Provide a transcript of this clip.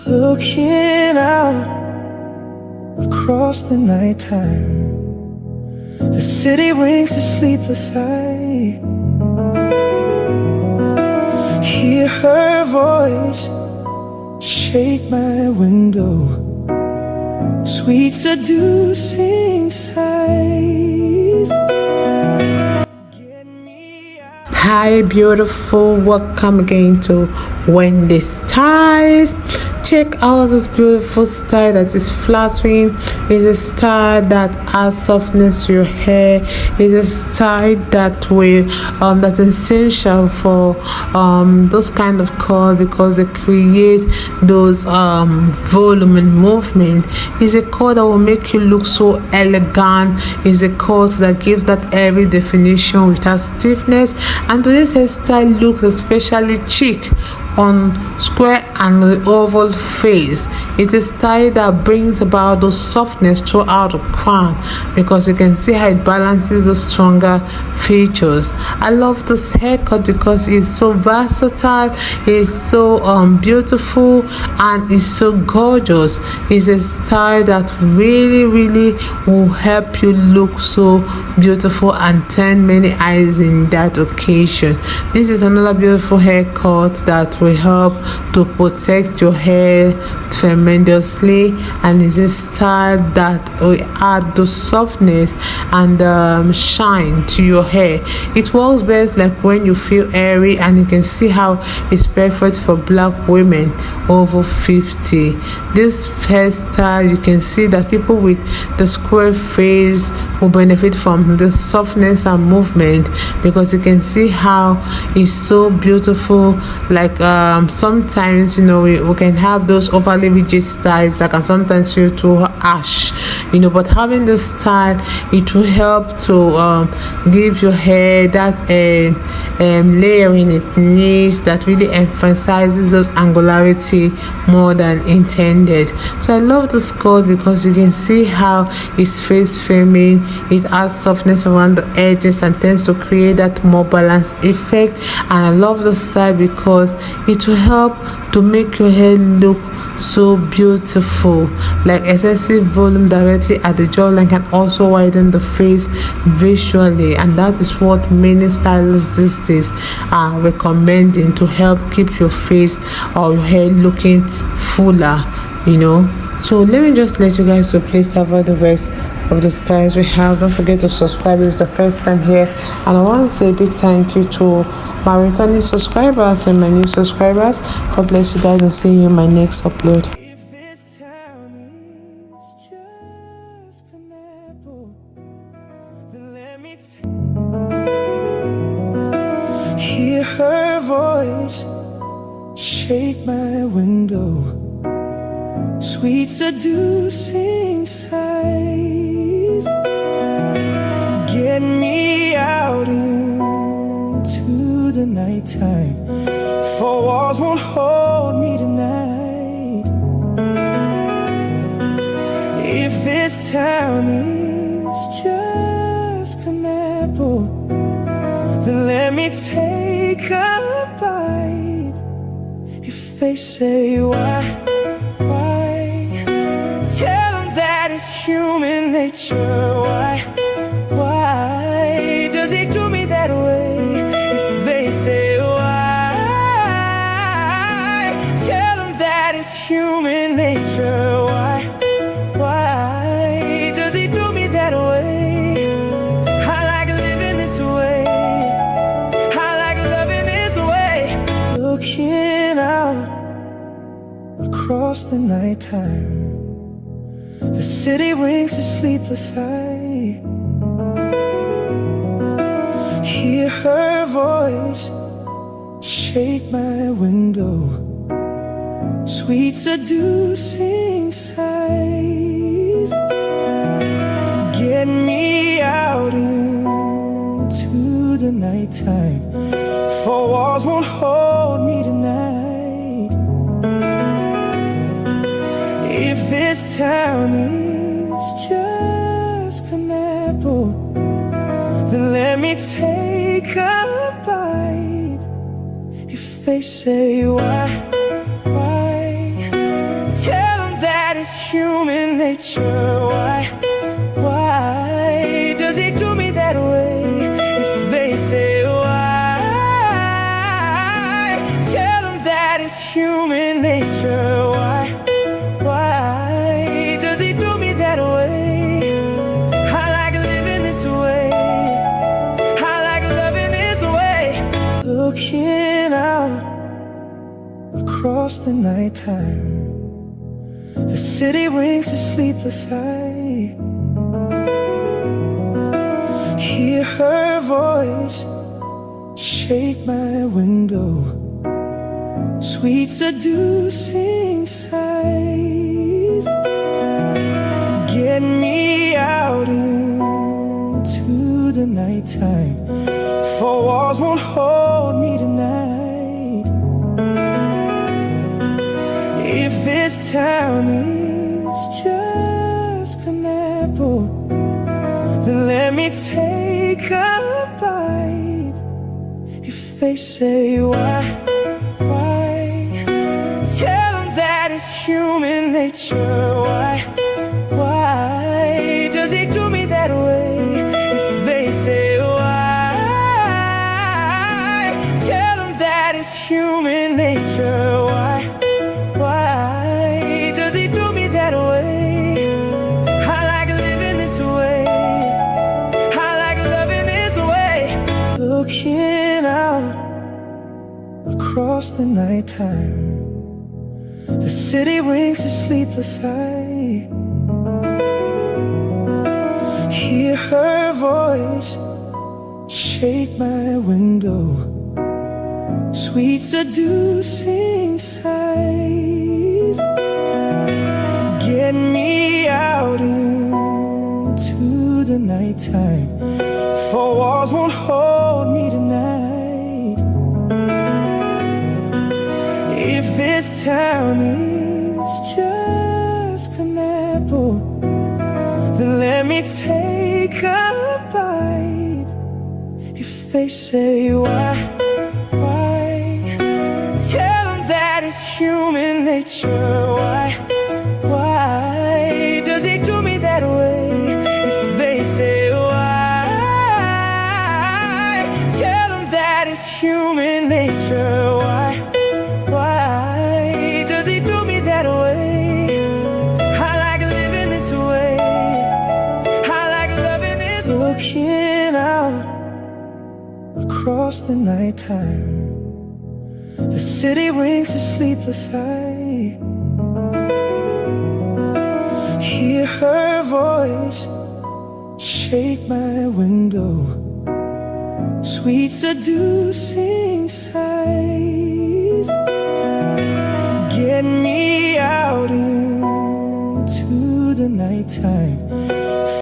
Looking out across the nighttime, the city winks a sleepless eye. Hear her voice shake my window, sweet seducing sighs. Hi beautiful, welcome again to Wendy Styles. Check out this beautiful style that is flattering. It's a style that adds softness to your hair. It's a style that will that's essential for those kind of curls because they create those volume and movement. It's a curl that will make you look so elegant. It's a curl that gives that airy definition without stiffness, and today's hairstyle looks especially chic on square and the oval face. It's a style that brings about those softness throughout the crown because you can see how it balances the stronger features. I love this haircut because it's so versatile, it's so beautiful, and it's so gorgeous. It's a style that really will help you look so beautiful and turn many eyes in that occasion. This is another beautiful haircut that will help to protect your hair tremendously, and it's a style that will add the softness and shine to your hair. It works best like when you feel airy, and you can see how it's perfect for black women over 50. This hairstyle, you can see that people with the square face will benefit from the softness and movement because you can see how it's so beautiful. Like sometimes we can have those overly rigid styles that can sometimes feel too harsh, but having this style, it will help to give your hair that layering it needs, that really emphasizes those angularity more than intended. So I love this cut because you can see how it's face framing. It adds softness around the edges and tends to create that more balanced effect. And I love the style because it will help to make your hair look so beautiful. Like excessive volume directly at the jawline can also widen the face visually, and that is what many stylists these days are recommending to help keep your face or your hair looking fuller. So let me just let you guys to please cover the rest of the styles we have. Don't forget to subscribe if it's the first time here, and I want to say a big thank you to my returning subscribers and my new subscribers. God bless you guys, and see you in my next upload. If this town is just an apple, then let me hear her voice shake my window, sweet seducing sighs. Get me out into the nighttime, for walls won't hold me tonight. If this town is just an apple, then let me take a bite. If they say why, tell them that it's human nature. Why does he do me that way? If they say why, tell them that it's human nature. Why does he do me that way? I like living this way, I like loving this way. Looking out across the nighttime, the city winks a sleepless eye. Hear her voice shake my window, sweet seducing sighs. Get me out into the nighttime, for walls won't hold me tonight. If this town is just an apple, then let me take a bite. If they say why, nature. Why does he do me that way? If they say why, tell them that it's human nature. Why does he do me that way? I like living this way. I like loving this way. Looking out across the nighttime, the city rings a sleepless eye. Hear her voice shake my window, sweet seducing sighs. Get me out into the nighttime, for walls won't hold me tonight. If this town is just an apple, then let me take a bite. If they say why, tell them that it's human nature. Why does he do me that way? If they say why, tell them that it's human nature. Why does he do me that way? I like living this way. I like loving this way. Looking out across the nighttime, the city rings a sleepless eye. Hear her voice shake my window, sweet seducing sighs. Get me out into the nighttime, for walls won't hold me tonight. If this town is just an apple, then let me take a bite. If they say why, tell them that it's human nature. Why does he do me that way? If they say why, tell them that it's human nature. Why does he do me that way? I like living this way. I like loving this way. Looking out across the nighttime, the city rings a sleepless eye. Hear her voice shake my window, sweet seducing sighs.